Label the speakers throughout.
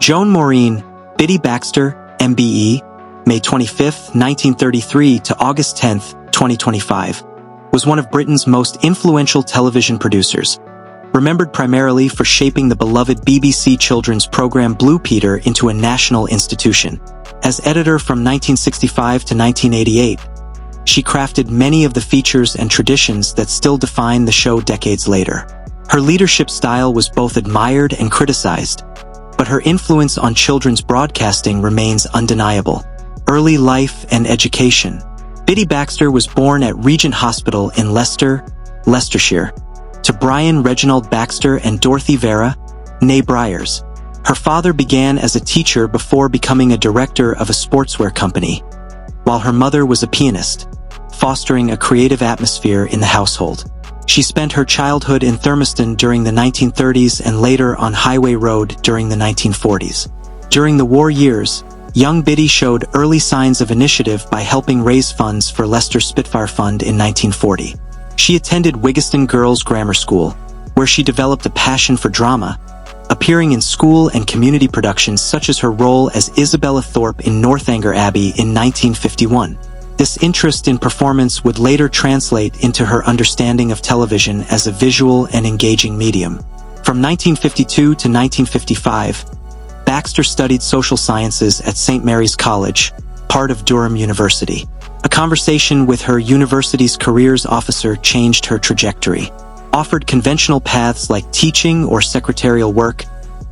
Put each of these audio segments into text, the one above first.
Speaker 1: Joan Maureen, Biddy Baxter, MBE, May 25, 1933 to August 10, 2025, was one of Britain's most influential television producers, remembered primarily for shaping the beloved BBC children's program Blue Peter into a national institution. As editor from 1965 to 1988, she crafted many of the features and traditions that still define the show decades later. Her leadership style was both admired and criticized, but her influence on children's broadcasting remains undeniable. Early life and education. Biddy Baxter was born at Regent Hospital in Leicester, Leicestershire, to Brian Reginald Baxter and Dorothy Vera, née Briers. Her father began as a teacher before becoming a director of a sportswear company, while her mother was a pianist, fostering a creative atmosphere in the household. She spent her childhood in Thurmaston during the 1930s and later on Highway Road during the 1940s. During the war years, young Biddy showed early signs of initiative by helping raise funds for Leicester Spitfire Fund in 1940. She attended Wigston Girls' Grammar School, where she developed a passion for drama, appearing in school and community productions such as her role as Isabella Thorpe in Northanger Abbey in 1951. This interest in performance would later translate into her understanding of television as a visual and engaging medium. From 1952 to 1955, Baxter studied social sciences at St. Mary's College, part of Durham University. A conversation with her university's careers officer changed her trajectory. Offered conventional paths like teaching or secretarial work,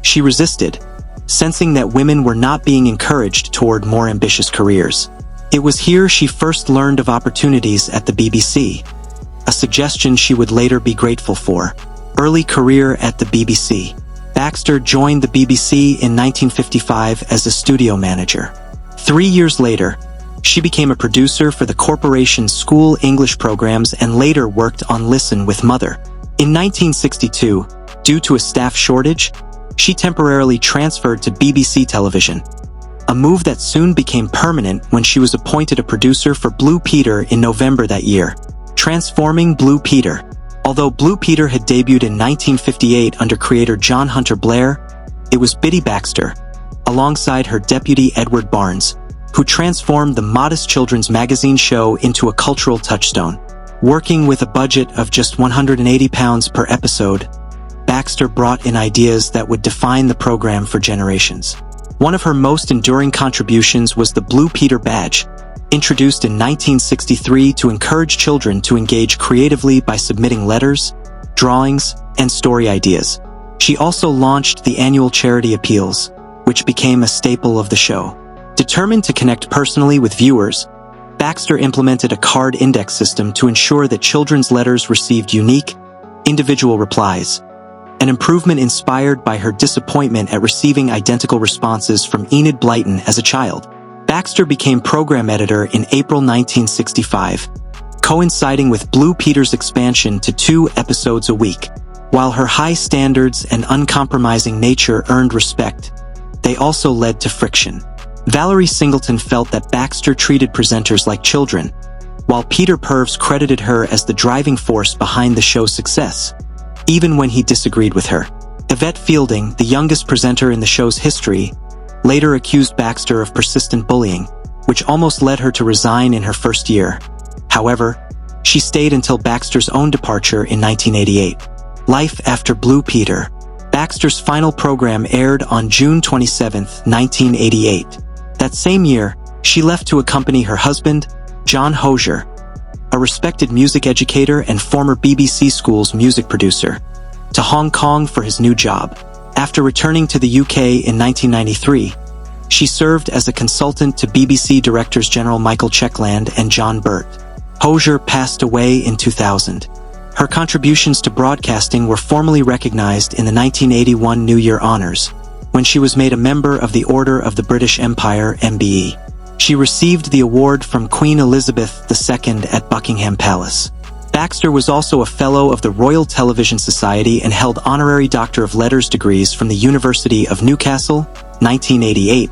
Speaker 1: she resisted, sensing that women were not being encouraged toward more ambitious careers. It was here she first learned of opportunities at the BBC, a suggestion she would later be grateful for. Early career at the BBC. Baxter joined the BBC in 1955 as a studio manager. 3 years later, she became a producer for the corporation's school English programs and later worked on Listen with Mother. In 1962, due to a staff shortage, she temporarily transferred to BBC Television, a move that soon became permanent when she was appointed a producer for Blue Peter in November that year. Transforming Blue Peter. Although Blue Peter had debuted in 1958 under creator John Hunter Blair, it was Biddy Baxter, alongside her deputy Edward Barnes, who transformed the modest children's magazine show into a cultural touchstone. Working with a budget of just £180 per episode, Baxter brought in ideas that would define the program for generations. One of her most enduring contributions was the Blue Peter Badge, introduced in 1963 to encourage children to engage creatively by submitting letters, drawings, and story ideas. She also launched the annual charity appeals, which became a staple of the show. Determined to connect personally with viewers, Baxter implemented a card index system to ensure that children's letters received unique, individual replies, an improvement inspired by her disappointment at receiving identical responses from Enid Blyton as a child. Baxter became program editor in April 1965, coinciding with Blue Peter's expansion to 2 episodes a week. While her high standards and uncompromising nature earned respect, they also led to friction. Valerie Singleton felt that Baxter treated presenters like children, while Peter Purves credited her as the driving force behind the show's success, even when he disagreed with her. Yvette Fielding, the youngest presenter in the show's history, later accused Baxter of persistent bullying, which almost led her to resign in her first year. However, she stayed until Baxter's own departure in 1988. Life after Blue Peter. Baxter's final program aired on June 27, 1988. That same year, she left to accompany her husband, John Hosier, a respected music educator and former BBC Schools music producer, to Hong Kong for his new job. After returning to the UK in 1993, she served as a consultant to BBC Directors General Michael Checkland and John Burt. Hosier passed away in 2000. Her contributions to broadcasting were formally recognized in the 1981 New Year Honours, when she was made a member of the Order of the British Empire, MBE. She received the award from Queen Elizabeth II at Buckingham Palace. Baxter was also a Fellow of the Royal Television Society and held honorary Doctor of Letters degrees from the University of Newcastle, 1988,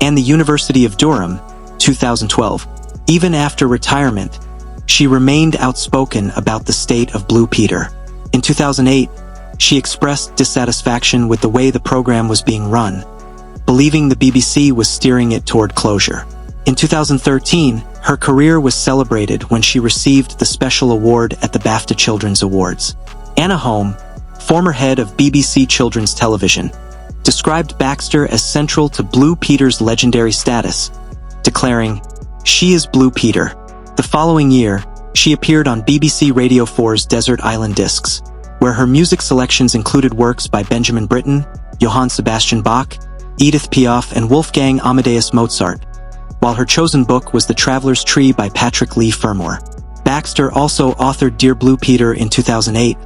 Speaker 1: and the University of Durham, 2012. Even after retirement, she remained outspoken about the state of Blue Peter. In 2008, she expressed dissatisfaction with the way the program was being run, believing the BBC was steering it toward closure. In 2013, her career was celebrated when she received the special award at the BAFTA Children's Awards. Anna Home, former head of BBC Children's Television, described Baxter as central to Blue Peter's legendary status, declaring, "She is Blue Peter." The following year, she appeared on BBC Radio 4's Desert Island Discs, where her music selections included works by Benjamin Britten, Johann Sebastian Bach, Edith Piaf, and Wolfgang Amadeus Mozart, while her chosen book was The Traveler's Tree by Patrick Leigh Fermor. Baxter also authored Dear Blue Peter in 2008,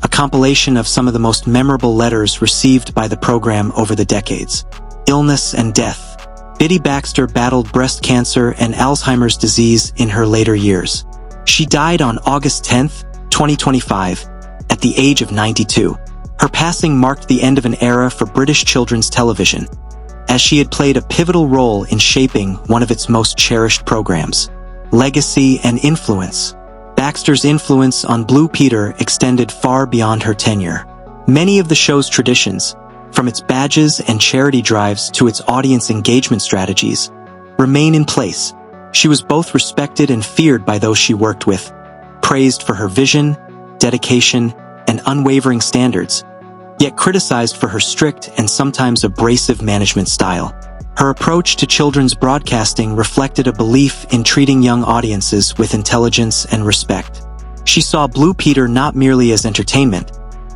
Speaker 1: a compilation of some of the most memorable letters received by the program over the decades. Illness and death. Biddy Baxter battled breast cancer and Alzheimer's disease in her later years. She died on August 10, 2025, at the age of 92. Her passing marked the end of an era for British children's television, as she had played a pivotal role in shaping one of its most cherished programs. Legacy and influence. Baxter's influence on Blue Peter extended far beyond her tenure. Many of the show's traditions, from its badges and charity drives to its audience engagement strategies, remain in place. She was both respected and feared by those she worked with, praised for her vision, dedication, and unwavering standards, yet criticized for her strict and sometimes abrasive management style. Her approach to children's broadcasting reflected a belief in treating young audiences with intelligence and respect. She saw Blue Peter not merely as entertainment,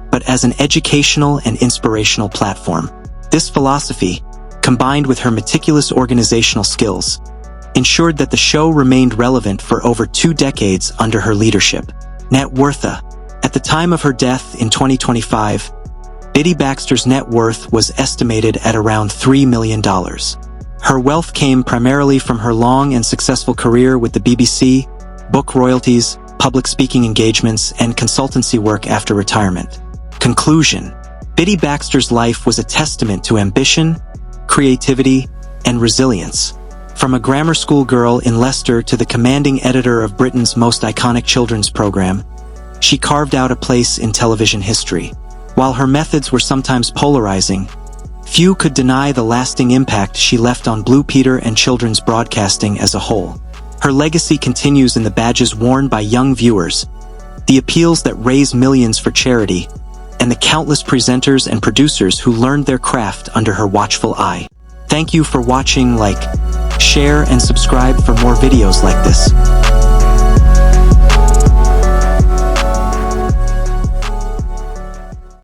Speaker 1: but as an educational and inspirational platform. This philosophy, combined with her meticulous organizational skills, ensured that the show remained relevant for over 2 decades under her leadership. Net worth. At the time of her death in 2025, Biddy Baxter's net worth was estimated at around $3 million. Her wealth came primarily from her long and successful career with the BBC, book royalties, public speaking engagements, and consultancy work after retirement. Conclusion. Biddy Baxter's life was a testament to ambition, creativity, and resilience. From a grammar school girl in Leicester to the commanding editor of Britain's most iconic children's program, she carved out a place in television history. While her methods were sometimes polarizing, few could deny the lasting impact she left on Blue Peter and children's broadcasting as a whole. Her legacy continues in the badges worn by young viewers, the appeals that raise millions for charity, and the countless presenters and producers who learned their craft under her watchful eye. Thank you for watching. Like, share, and subscribe for more videos like this.